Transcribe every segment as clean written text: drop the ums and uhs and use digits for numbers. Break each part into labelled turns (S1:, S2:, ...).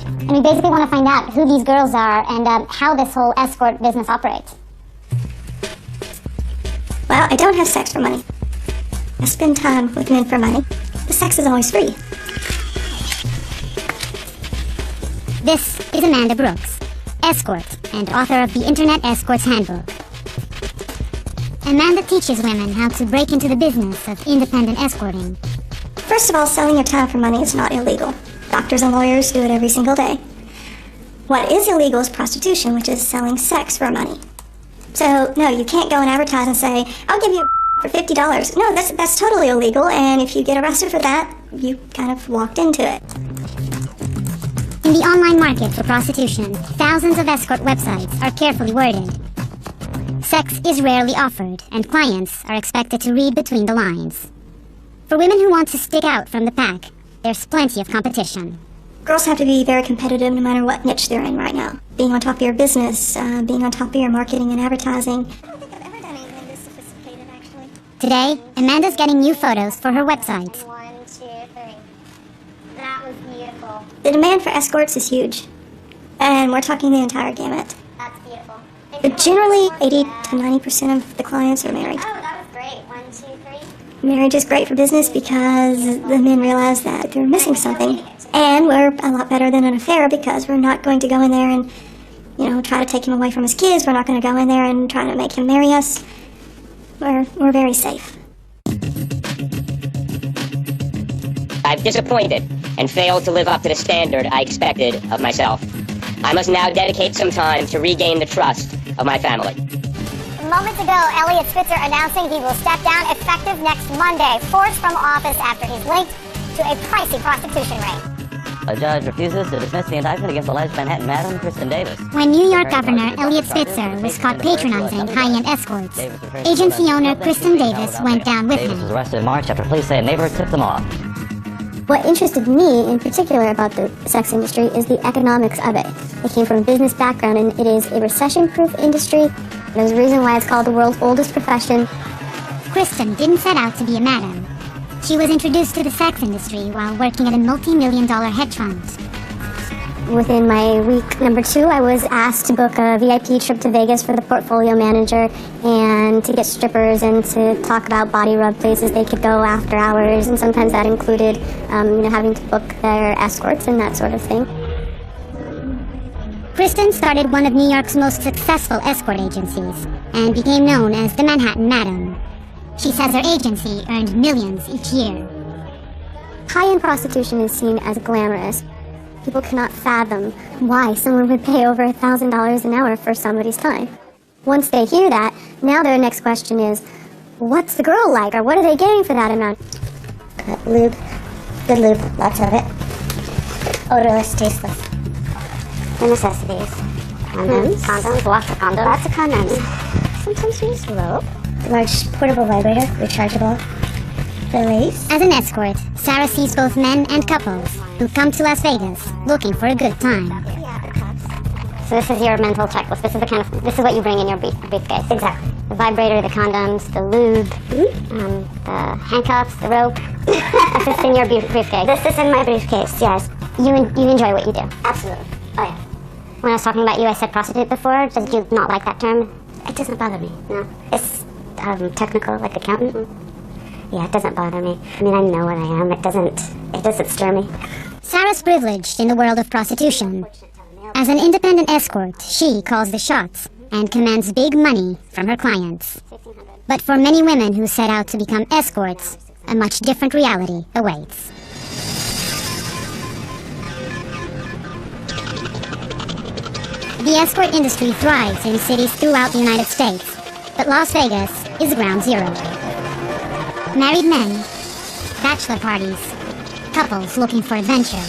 S1: And we basically want to find out who these girls are and how this whole escort business operates.
S2: Well, I don't have sex for money. I spend time with men for money. The sex is always free.
S1: This is Amanda Brooks, escort and author of the Internet Escort's Handbook. Amanda teaches women how to break into the business of independent escorting.
S2: First of all, selling your time for money is not illegal. Doctors and lawyers do it every single day. What is illegal is prostitution, which is selling sex for money. So, no, you can't go and advertise and say, I'll give you for $50. No, that's totally illegal, and if you get arrested for that, you kind of walked into it.
S1: In the online market for prostitution, thousands of escort websites are carefully worded. Sex is rarely offered, and clients are expected to read between the lines. For women who want to stick out from the pack, there's plenty of competition.
S2: Girls have to be very competitive no matter what niche they're in right now. Being on top of your business, being on top of your marketing and advertising. I don't think I've ever done anything this sophisticated, actually.
S1: Today, Amanda's getting new photos for her website.
S3: 1, 2, 3. That was beautiful.
S2: The demand for escorts is huge. And we're talking the entire gamut.
S3: That's beautiful.
S2: But generally, 80 to 90% of the clients are married.
S3: Oh, that was great. 1, 2, 3.
S2: Marriage is great for business because the men realize that they're missing something. And we're a lot better than an affair because we're not going to go in there and, try to take him away from his kids. We're not going to go in there and try to make him marry us. We're very safe.
S4: I've disappointed and failed to live up to the standard I expected of myself. I must now dedicate some time to regain the trust of my family.
S3: Moments ago, Elliot Spitzer announcing he will step down effective next Monday, forced from office after he's linked to a pricey prostitution ring.
S5: A judge refuses to dismiss the indictment against alleged Manhattan madam Kristen Davis.
S1: When New York Governor Elliot Spitzer was caught patronizing high-end escorts, agency owner Kristen Davis went down with
S5: Davis was
S1: him.
S5: arrested in March after police say a neighbor tipped them off.
S2: What interested me in particular about the sex industry is the economics of it. I came from a business background, and it is a recession-proof industry. There's a reason why it's called the world's oldest profession.
S1: Kristen didn't set out to be a madam. She was introduced to the sex industry while working at a multi-million-dollar hedge fund.
S2: Within my week number 2, I was asked to book a VIP trip to Vegas for the portfolio manager and to get strippers and to talk about body rub places they could go after hours, and sometimes that included having to book their escorts and that sort of thing.
S1: Kristen started one of New York's most successful escort agencies and became known as the Manhattan Madam. She says her agency earned millions each year.
S2: High-end prostitution is seen as glamorous. People cannot fathom why someone would pay over $1,000 an hour for somebody's time. Once they hear that, now their next question is, what's the girl like, or what are they getting for that amount?
S3: Lube. Good lube. Lots of it. Odorless, tasteless. The necessities. Condoms. Condoms. Lots of condoms. Lots of condoms. Sometimes we use rope. Large portable vibrator. Rechargeable. The lace.
S1: As an escort, Sarah sees both men and couples who come to Las Vegas looking for a good time.
S3: So this is your mental checklist. This is what you bring in your briefcase. Exactly. The vibrator, the condoms, the lube, the handcuffs, the rope. This is in your briefcase. This is in my briefcase, yes.
S1: You enjoy what you do.
S3: Absolutely. Oh yeah.
S1: When I was talking about you, I said prostitute before. Did you not like that term?
S3: It doesn't bother me.
S1: No.
S3: It's technical, like accountant. Yeah, it doesn't bother me. I mean, I know what I am. It doesn't stir me.
S1: Sarah's privileged in the world of prostitution. As an independent escort, she calls the shots and commands big money from her clients. But for many women who set out to become escorts, a much different reality awaits. The escort industry thrives in cities throughout the United States, but Las Vegas is ground zero. Married men, bachelor parties, couples looking for adventure.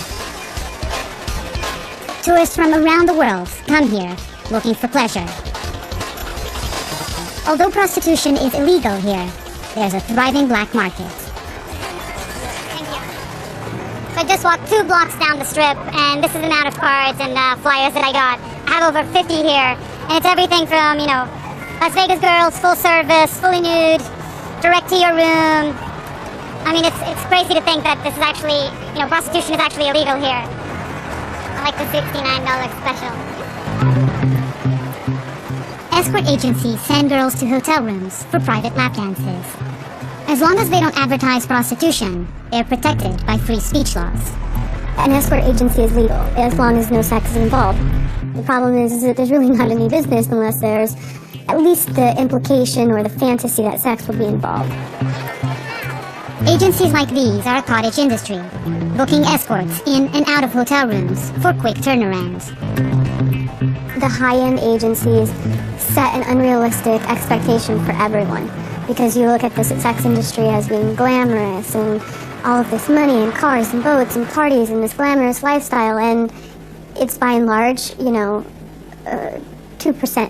S1: Tourists from around the world come here looking for pleasure. Although prostitution is illegal here, there's a thriving black market.
S3: Thank you. So I just walked 2 blocks down the strip, and this is the amount of cards and flyers that I got. I have over 50 here, and it's everything from, Las Vegas girls, full service, fully nude, direct to your room. I mean, it's crazy to think that this is actually, prostitution is actually illegal here.
S1: like the $69 special. Escort agencies send girls to hotel rooms for private lap dances. As long as they don't advertise prostitution, they're protected by free speech laws.
S2: An escort agency is legal as long as no sex is involved. The problem is that there's really not any business unless there's at least the implication or the fantasy that sex will be involved.
S1: Agencies like these are a cottage industry, booking escorts in and out of hotel rooms for quick turnarounds.
S2: The high-end agencies set an unrealistic expectation for everyone because you look at the sex industry as being glamorous and all of this money and cars and boats and parties and this glamorous lifestyle, and it's by and large, 2%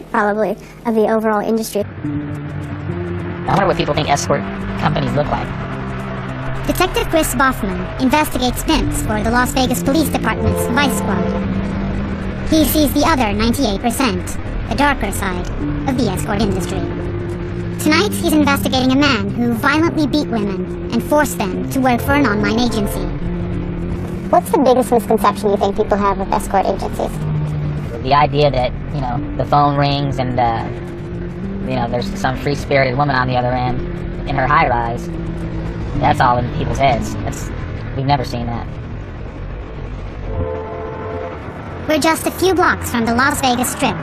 S2: probably of the overall industry.
S5: I wonder what people think escort companies look like.
S1: Detective Chris Boffman investigates pimps for the Las Vegas Police Department's Vice Squad. He sees the other 98%, the darker side of the escort industry. Tonight, he's investigating a man who violently beat women and forced them to work for an online agency.
S3: What's the biggest misconception you think people have of escort agencies?
S5: The idea that, the phone rings and, there's some free-spirited woman on the other end in her high-rise. That's all in people's heads. We've never seen that.
S1: We're just a few blocks from the Las Vegas Strip.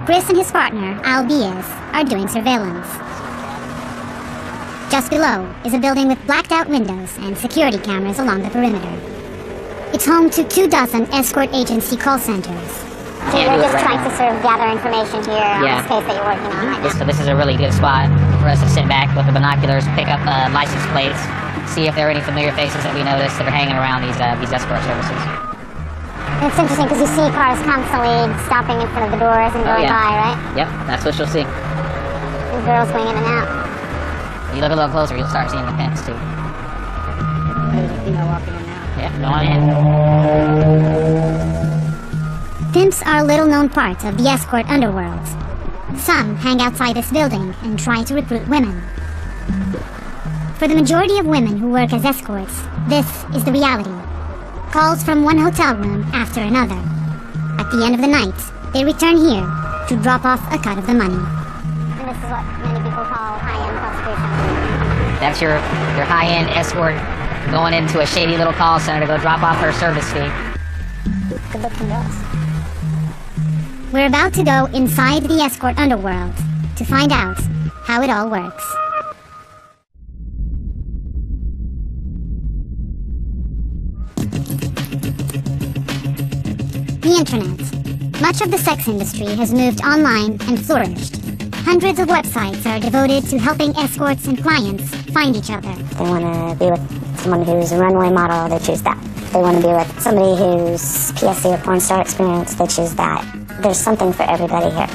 S1: Chris and his partner, Al Biaz, are doing surveillance. Just below is a building with blacked-out windows and security cameras along the perimeter. It's home to 24 escort agency call centers.
S3: So you're just trying to sort of gather information here on this case that you're working on right now.
S5: So this is a really good spot for us to sit back with the binoculars, pick up license plates, see if there are any familiar faces that we notice that are hanging around these escort services.
S3: It's interesting because you see cars constantly stopping in front of the doors and going by, right?
S5: Yep, that's what you'll see.
S3: And girls going in and out.
S5: You look a little closer, you'll start seeing the pimps too.
S1: Walking in and out.
S5: Yeah, going in.
S1: Pimps are a little-known part of the escort underworld. Some hang outside this building and try to recruit women. For the majority of women who work as escorts, this is the reality. Calls from one hotel room after another. At the end of the night, they return here to drop off a cut of the money.
S3: And this is what many people call high-end prostitution.
S5: That's your high-end escort going into a shady little call center to go drop off her service fee.
S3: Good looking girls.
S1: We're about to go inside the escort underworld to find out how it all works. The Internet. Much of the sex industry has moved online and flourished. Hundreds of websites are devoted to helping escorts and clients find each other.
S3: They want to be with someone who's a runway model, they choose that. They want to be with somebody who's PSC or porn star experience, they choose that. There's something for everybody here.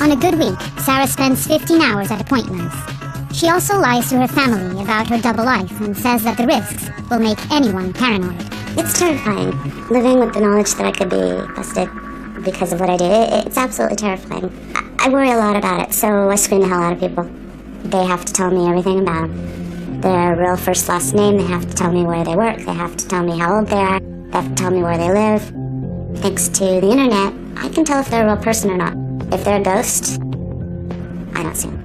S1: On a good week, Sarah spends 15 hours at appointments. She also lies to her family about her double life and says that the risks will make anyone paranoid.
S3: It's terrifying. Living with the knowledge that I could be busted because of what I did, it's absolutely terrifying. I worry a lot about it, so I screen the hell out of people. They have to tell me everything about them. Their real first last name, they have to tell me where they work, they have to tell me how old they are, they have to tell me where they live. Thanks to the internet, I can tell if they're a real person or not. If they're a ghost, I don't see them.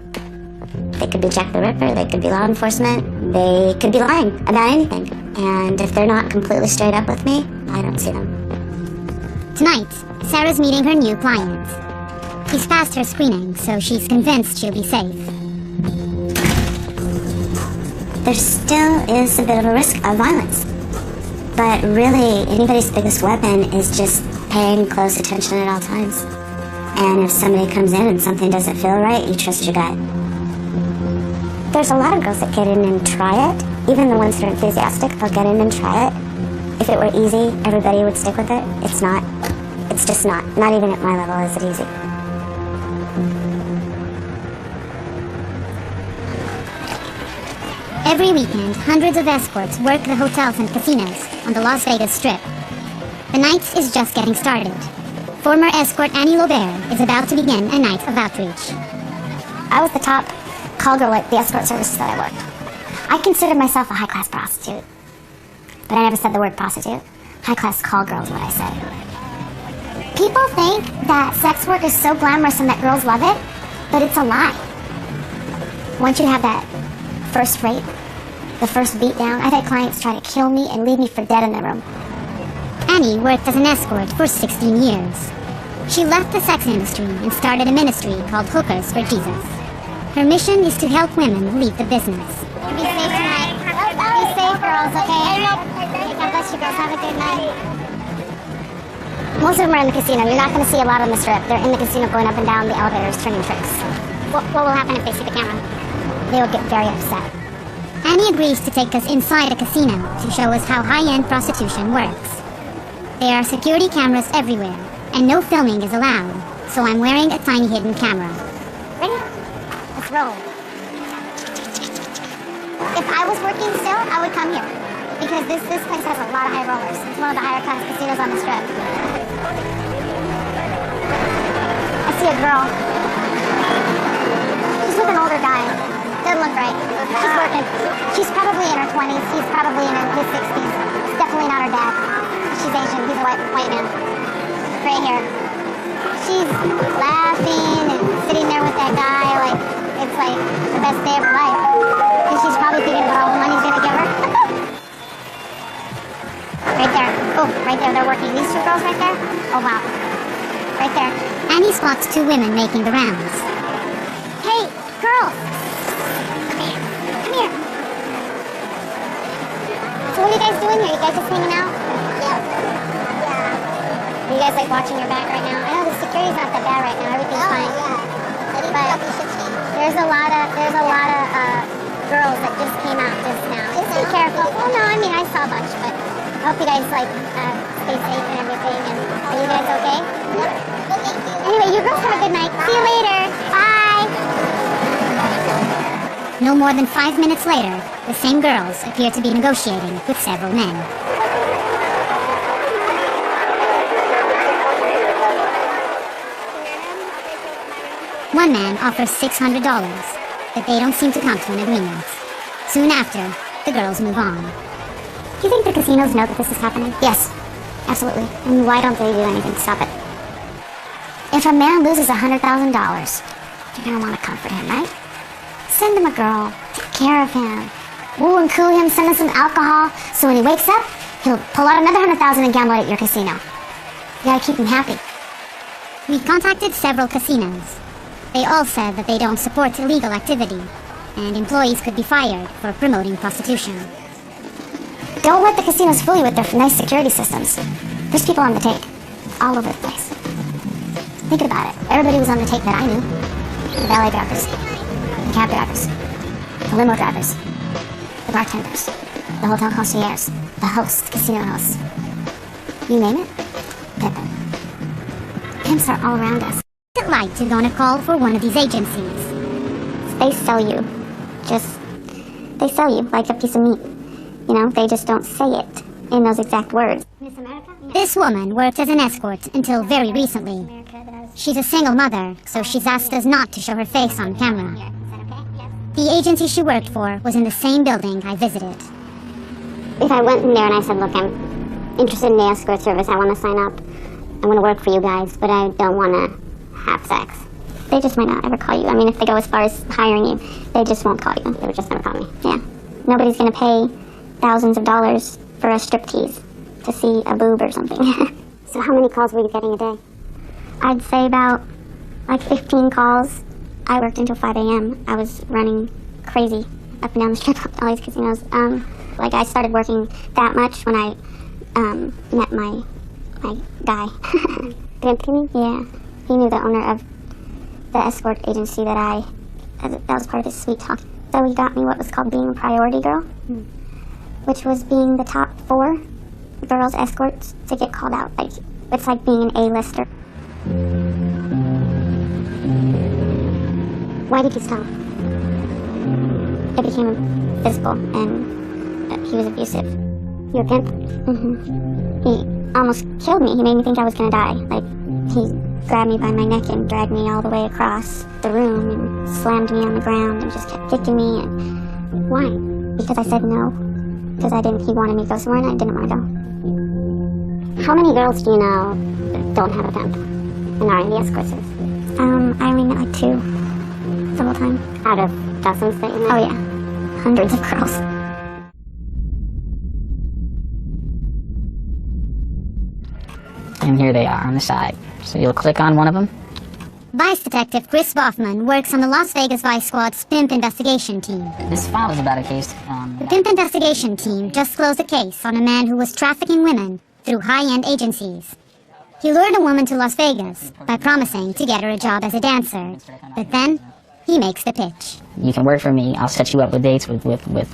S3: They could be Jack the Ripper, they could be law enforcement, they could be lying about anything. And if they're not completely straight up with me, I don't see them.
S1: Tonight, Sarah's meeting her new client. He's passed her screening, so she's convinced she'll be safe.
S3: There still is a bit of a risk of violence. But really, anybody's biggest weapon is just paying close attention at all times. And if somebody comes in and something doesn't feel right, you trust your gut. There's a lot of girls that get in and try it. Even the ones that are enthusiastic, they'll get in and try it. If it were easy, everybody would stick with it. It's not. It's just not. Not even at my level is it easy.
S1: Every weekend, hundreds of escorts work the hotels and casinos on the Las Vegas Strip. The night is just getting started. Former escort Annie Lobert is about to begin a night of outreach.
S3: I was the top call girl at the escort services that I worked. I considered myself a high-class prostitute. But I never said the word prostitute. high-class call girls, what I said. People think that sex work is so glamorous and that girls love it, but it's a lie. I want you to have that first rape, the first beat down. I've had clients try to kill me and leave me for dead in the room.
S1: Annie worked as an escort for 16 years. She left the sex industry and started a ministry called Hookers for Jesus. Her mission is to help women leave the business.
S3: Be safe tonight. Be safe, girls, okay? God bless you, girls. Have a good night. Most of them are in the casino. You're not going to see a lot on the strip. They're in the casino going up and down the elevators, turning tricks. What will happen if they see the camera? They will get very upset.
S1: Annie agrees to take us inside a casino to show us how high-end prostitution works. There are security cameras everywhere, and no filming is allowed, so I'm wearing a tiny hidden camera.
S3: Ready? Let's roll. If I was working still, I would come here. Because this place has a lot of high rollers. It's one of the higher class casinos on the strip. I see a girl. She's with an older guy. Doesn't look right. She's working. She's probably in her 20s. He's probably in his 60s. It's definitely not her dad. She's Asian. He's a white man. Gray hair. She's laughing and sitting there with that guy like it's like the best day of her life. And she's probably thinking about all the money he's gonna give her. Right there. Oh, right there. They're working. These two girls right there? Oh, wow. Right there.
S1: Annie spots two women making the rounds.
S3: Hey, girls! Come here. Come here. So what are you guys doing here? You guys just hanging out? Yeah. Are you guys like watching your back right now? I know the security's not that bad right now. Everything's fine. But there's a lot of girls that just came out just now. Just be careful. Well, no, I mean I saw a bunch, but I hope you guys like stay safe and everything. And are you guys okay? Anyway, you girls have a good night. See you later. Bye.
S1: No more than 5 minutes later, the same girls appear to be negotiating with several men. One man offers $600, but they don't seem to come to an agreement. Soon after, the girls move on.
S3: Do you think the casinos know that this is happening? Yes, absolutely. And why don't they do anything to stop it? If a man loses $100,000, you're gonna want to comfort him, right? Send him a girl, take care of him, woo and coo him, send him some alcohol, so when he wakes up, he'll pull out another $100,000 and gamble at your casino. You gotta keep him happy.
S1: We contacted several casinos. They all said that they don't support illegal activity, and employees could be fired for promoting prostitution.
S3: Don't let the casinos fool you with their nice security systems. There's people on the take, all over the place. Think about it. Everybody was on the take that I knew. The valet drivers, the cab drivers, the limo drivers, the bartenders, the hotel concierge, the hosts, the casino hosts. You name it, pimpin'. Pimps are all around us.
S1: What's it like to go on a call for one of these agencies?
S3: They sell you. They sell you like a piece of meat. You know, they just don't say it in those exact words. Miss America?
S1: This woman worked as an escort until very recently. She's a single mother, so she's asked us not to show her face on camera. The agency she worked for was in the same building I visited.
S3: If I went in there and I said, look, I'm interested in the escort service, I want to sign up, I want to work for you guys, but I don't want to have sex, they just might not ever call you. I mean, if they go as far as hiring you, they just won't call you. They would just never call me. Yeah. Nobody's going to pay thousands of dollars for a striptease to see a boob or something. So how many calls were you getting a day? I'd say about like 15 calls. I worked until 5 a.m. I was running crazy up and down the strip, all these casinos. Like I started working that much when I met my guy. Anthony? Yeah. He knew the owner of the escort agency that was part of his sweet talk. So he got me what was called being a priority girl, which was being the top 4 girls escorts to get called out. Like, it's like being an A-lister. Why did he stop? It became physical, and he was abusive. You're a pimp? Mm-hmm. He almost killed me. He made me think I was gonna die. Like, he grabbed me by my neck and dragged me all the way across the room and slammed me on the ground and just kept kicking me. And why? Because I said no. Because he wanted me to go somewhere and I didn't want to go. How many girls do you know don't have a pimp and are in the escort service?
S2: I only met like 2 the whole time.
S3: Out of dozens that you know?
S2: Oh yeah, hundreds of girls.
S5: And here they are on the side. So you'll click on one of them.
S1: Vice Detective Chris Boffman works on the Las Vegas Vice Squad's Pimp Investigation Team.
S5: This file is about a case.
S1: The Pimp Investigation Team just closed a case on a man who was trafficking women through high-end agencies. He lured a woman to Las Vegas by promising to get her a job as a dancer, but then he makes the pitch.
S5: You can work for me. I'll set you up with dates with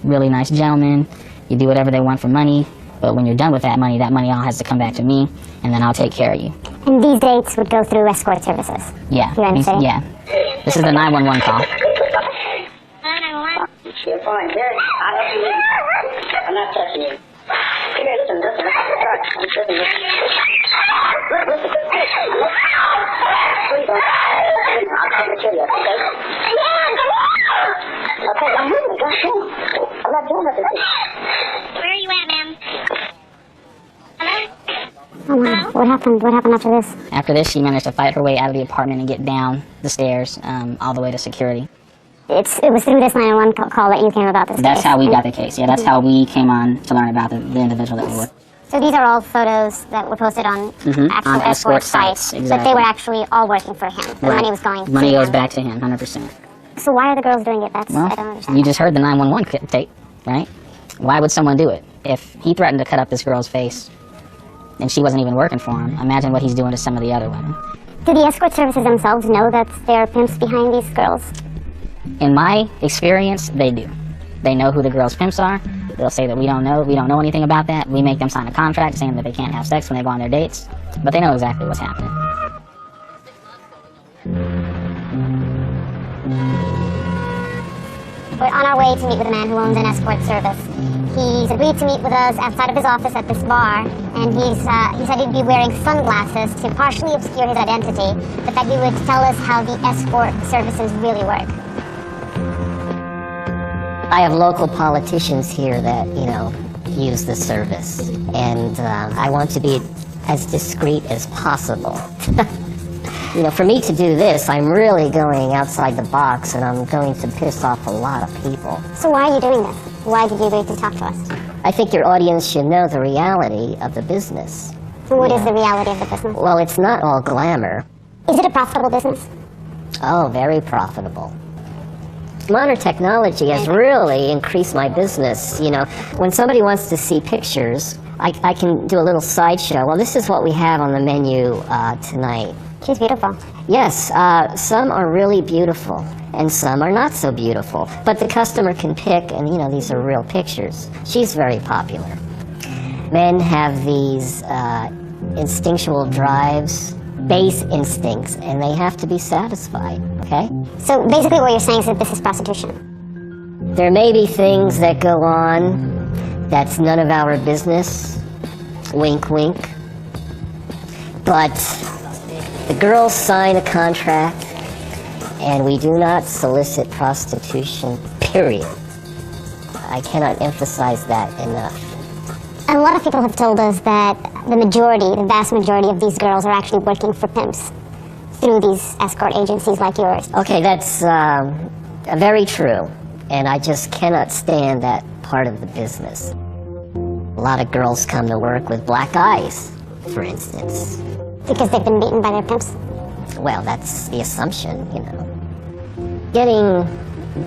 S5: really nice gentlemen. You do whatever they want for money, but when you're done with that money all has to come back to me, and then I'll take care of you.
S3: And these dates would go through escort services?
S5: Yeah.
S3: Here in the city?
S5: Yeah. This is the 911 call.
S6: You're fine. Here, I'll help you. I'm not touching you. Come here, listen. Listen. Listen. Please don't. I'll take care of you, okay? Okay, I'm moving. I'm not doing nothing.
S3: Where are you at, ma'am? Hello? Oh my, what happened? What happened after this?
S5: After this, she managed to fight her way out of the apartment and get down the stairs all the way to security.
S3: It was through this 911 call that you came about this
S5: That's
S3: case.
S5: how we got the case. Yeah, that's how we came on to learn about the individual that we were.
S3: So these are all photos that were posted on actual
S5: on
S3: escort
S5: escort sites,
S3: sites,
S5: exactly.
S3: but they were actually all working for him. The money was going
S5: Money
S3: to
S5: goes
S3: him.
S5: back to him, 100%.
S3: So why are the girls doing it? I don't
S5: Well,
S3: understand.
S5: you just heard the 911 tape, right? Why would someone do it? If he threatened to cut up this girl's face and she wasn't even working for him, imagine what he's doing to some of the other women.
S3: Do the escort services themselves know that there are pimps behind these girls?
S5: In my experience, they do. They know who the girls' pimps are. They'll say that we don't know anything about that. We make them sign a contract saying that they can't have sex when they go on their dates, but they know exactly what's happening.
S3: We're on our way to meet with a man who owns an escort service. He's agreed to meet with us outside of his office at this bar, and he said he'd be wearing sunglasses to partially obscure his identity, but that he would tell us how the escort services really work.
S7: I have local politicians here that, use the service, and I want to be as discreet as possible. For me to do this, I'm really going outside the box, and I'm going to piss off a lot of people.
S3: So why are you doing this? Why did you agree to talk to us?
S7: I think your audience should know the reality of the business.
S3: So what is the reality of the business?
S7: Well, it's not all glamour.
S3: Is it a profitable business?
S7: Oh, very profitable. Modern technology has really increased my business. When somebody wants to see pictures, I can do a little sideshow. Well, this is what we have on the menu tonight.
S3: She's beautiful.
S7: Yes, some are really beautiful, and some are not so beautiful. But the customer can pick, and these are real pictures. She's very popular. Men have these instinctual drives, base instincts, and they have to be satisfied, okay?
S3: So basically what you're saying is that this is prostitution.
S7: There may be things that go on that's none of our business, wink, wink, but the girls sign a contract, and we do not solicit prostitution, period. I cannot emphasize that enough.
S3: And a lot of people have told us that the vast majority of these girls are actually working for pimps through these escort agencies like yours.
S7: Okay, that's very true, and I just cannot stand that part of the business. A lot of girls come to work with black eyes, for instance.
S3: Because they've been beaten by their pimps?
S7: Well, that's the assumption, Getting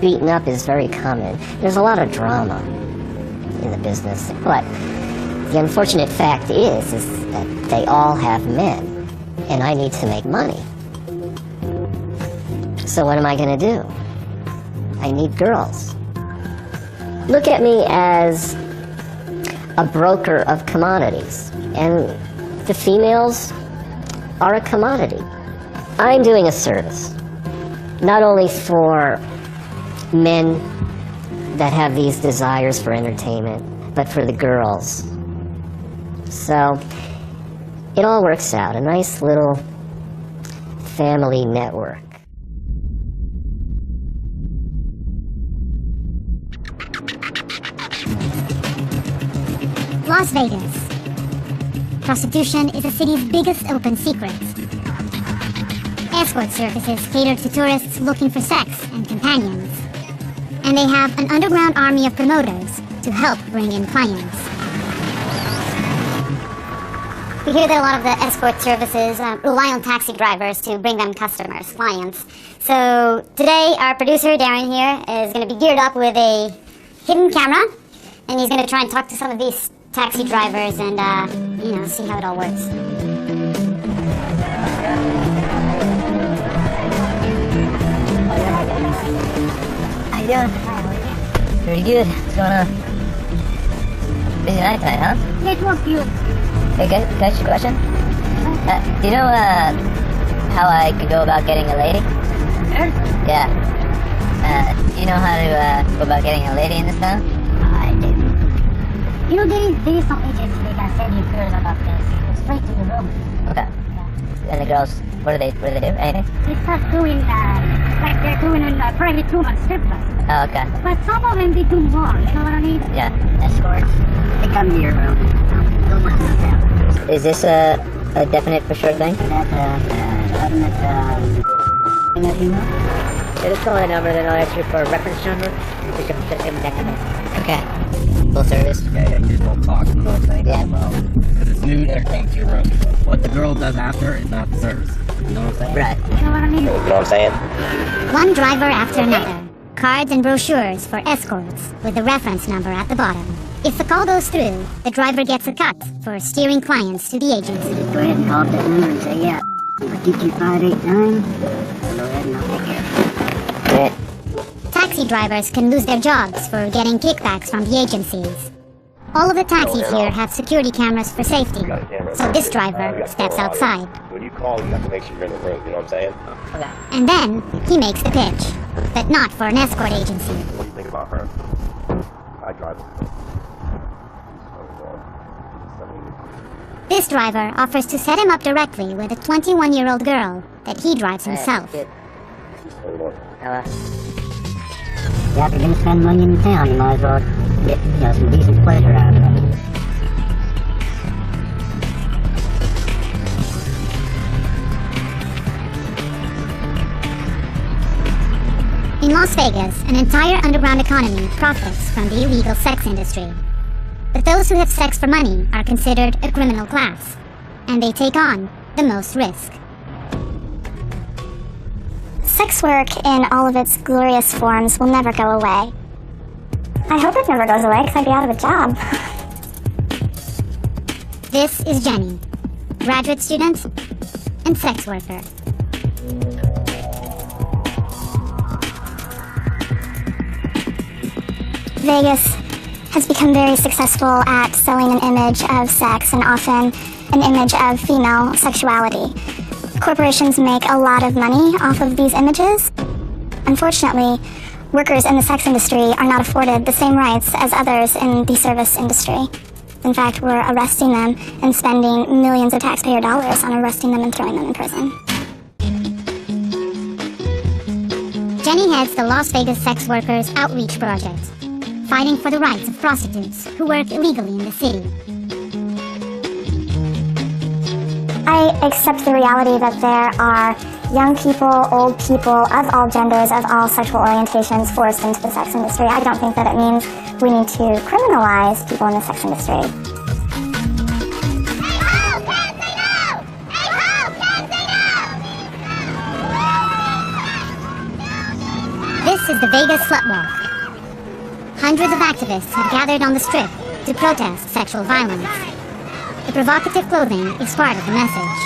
S7: beaten up is very common. There's a lot of drama in the business, but the unfortunate fact is that they all have men, and I need to make money. So what am I going to do? I need girls. Look at me as a broker of commodities, and the females are a commodity. I'm doing a service, not only for men that have these desires for entertainment, but for the girls. So it all works out, a nice little family network.
S1: Las Vegas. prostitution is the city's biggest open secret. Escort services cater to tourists looking for sex and companions. And they have an underground army of promoters to help bring in clients. We hear that a lot of the escort services rely on taxi drivers to bring them customers, clients. So today our producer Darren here is going to be geared up with a hidden camera, and he's going to try and talk to some of these taxi drivers and, see how it all works.
S5: How you doing? Pretty good. What's going on? Busy night tonight, huh?
S6: Network you.
S5: Hey, can I ask you a question? Do you know how I could go about getting a lady? Yeah. Do you know how to go about getting a lady in this town?
S6: I didn't. You know, there is some agents they can send you girls about this straight to the room.
S5: Okay. And the girls, what do they do? Anything?
S6: They start doing like they're doing in a private room at strip club.
S5: Oh, okay.
S6: But some of them they do more. You know what I mean?
S5: Yeah.
S6: Escorts. They come to your room. Don't want to them.
S5: Is this a definite for sure thing?
S6: That's definite you know?
S5: So just call that number, then I'll ask you for a reference number. Okay. Full service.
S8: Yeah, you just don't talk. You know what I'm saying?
S5: Yeah.
S8: Because it's nude, everything's your room. What the girl does after is not the service. You know what I'm saying?
S5: Right.
S6: You know what I mean?
S4: You know what I'm saying?
S1: One driver after another. Cards and brochures for escorts with the reference number at the bottom. If the call goes through, the driver gets a cut for steering clients to the agency.
S6: Go ahead and call up that number and say, yeah, I'll give you 589. Go ahead and I'll take care of it.
S1: Taxi drivers can lose their jobs for getting kickbacks from the agencies. All of the taxis here have security cameras for safety, so this driver steps outside.
S9: When you call, you have to make sure you're in the room, you know what I'm saying?
S5: Okay.
S1: And then he makes the pitch, but not for an escort agency.
S9: What do you think about her? I drive her.
S1: This driver offers to set him up directly with a 21-year-old girl that he drives himself.
S5: Good.
S9: Hello.
S5: Hello.
S6: Yeah, if you're gonna spend money in town, you might as well get, some decent pleasure out of it.
S1: In Las Vegas, an entire underground economy profits from the illegal sex industry. But those who have sex for money are considered a criminal class, and they take on the most risk.
S2: Sex work in all of its glorious forms will never go away. I hope it never goes away because I'd be out of a job.
S1: This is Jenny, graduate student and sex worker.
S2: Vegas has become very successful at selling an image of sex and often an image of female sexuality. Corporations make a lot of money off of these images. Unfortunately, workers in the sex industry are not afforded the same rights as others in the service industry. In fact, we're arresting them and spending millions of taxpayer dollars on arresting them and throwing them in prison.
S1: Jenny heads the Las Vegas Sex Workers Outreach Project, fighting for the rights of prostitutes who work illegally in the city.
S2: I accept the reality that there are young people, old people, of all genders, of all sexual orientations forced into the sex industry. I don't think that it means we need to criminalize people in the sex industry.
S1: This is the Vegas Slut Walk. Hundreds of activists have gathered on the strip to protest sexual violence. The provocative clothing is part of the message.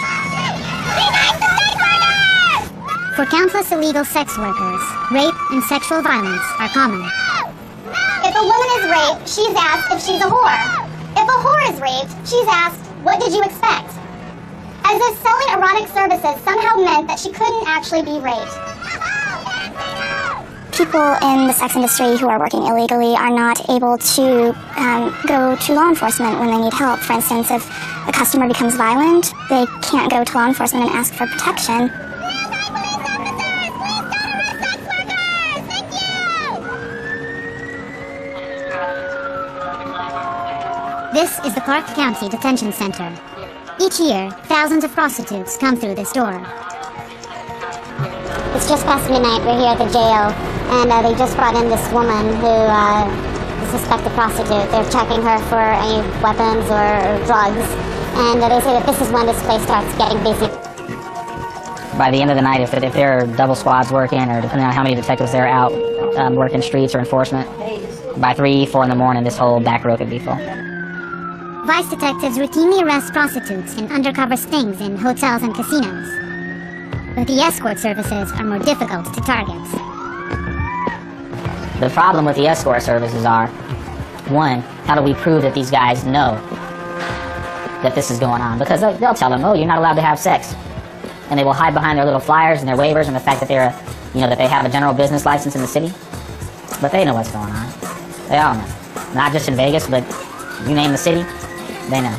S1: For countless illegal sex workers, rape and sexual violence are common.
S2: If a woman is raped, she's asked if she's a whore. If a whore is raped, she's asked, what did you expect? As if selling erotic services somehow meant that she couldn't actually be raped. People in the sex industry who are working illegally are not able to go to law enforcement when they need help. For instance, if a customer becomes violent, they can't go to law enforcement and ask for protection.
S1: This is the Clark County Detention Center. Each year, thousands of prostitutes come through this door.
S3: It's just past midnight. We're here at the jail, and they just brought in this woman who is a suspected prostitute. They're checking her for any weapons or drugs, and they say that this is when this place starts getting busy.
S5: By the end of the night, if there are double squads working, or depending on how many detectives there are out working streets or enforcement, by 3, 4 in the morning, this whole back row could be full.
S1: Vice detectives routinely arrest prostitutes and undercover stings in hotels and casinos. But the escort services are more difficult to target.
S5: The problem with the escort services are, one, how do we prove that these guys know that this is going on? Because they'll tell them, oh, you're not allowed to have sex. And they will hide behind their little flyers and their waivers and the fact that they're that they have a general business license in the city. But they know what's going on. They all know. Not just in Vegas, but you name the city, they know.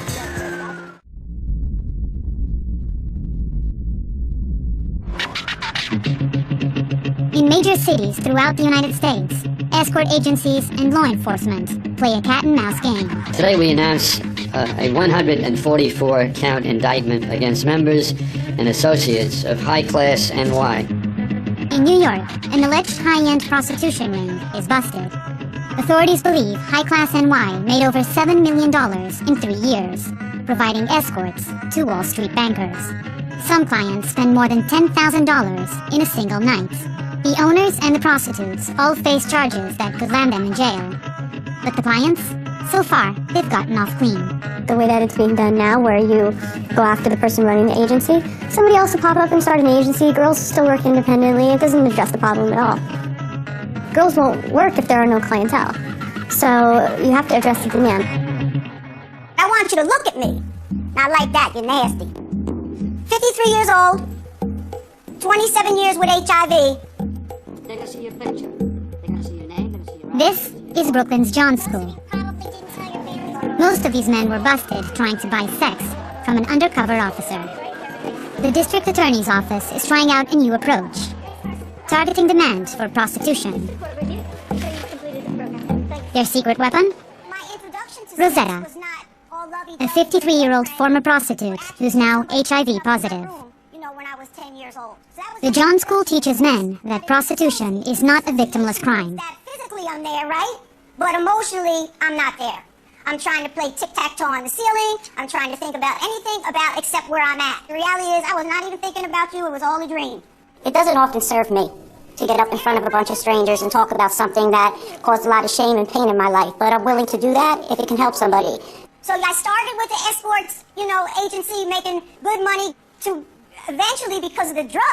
S1: In major cities throughout the United States, escort agencies and law enforcement play a cat-and-mouse game.
S10: Today we announce a 144-count indictment against members and associates of High Class NY.
S1: In New York, an alleged high-end prostitution ring is busted. Authorities believe High Class NY made over $7 million in 3 years, providing escorts to Wall Street bankers. Some clients spend more than $10,000 in a single night. The owners and the prostitutes all face charges that could land them in jail. But the clients? So far, they've gotten off clean.
S2: The way that it's being done now, where you go after the person running the agency, somebody else will pop up and start an agency, girls still work independently, it doesn't address the problem at all. Girls won't work if there are no clientele. So you have to address the demand.
S3: I want you to look at me. Not like that, you're nasty. 53 years old, 27 years with HIV.
S11: They can see your picture. They can see your name, they can see your
S1: This is Brooklyn's John School. Most of these men were busted trying to buy sex from an undercover officer. The district attorney's office is trying out a new approach, targeting demand for prostitution. Their secret weapon? Rosetta, a 53-year-old former prostitute who's now HIV positive. The John School teaches men that prostitution is not a victimless crime.
S3: Physically I'm there, right? But emotionally, I'm not there. I'm trying to play tic-tac-toe on the ceiling. I'm trying to think about anything except where I'm at. The reality is, I was not even thinking about you. It was all a dream.
S12: It doesn't often serve me to get up in front of a bunch of strangers and talk about something that caused a lot of shame and pain in my life. But I'm willing to do that if it can help somebody.
S3: So I started with the escorts, agency, making good money to eventually, because of the drugs,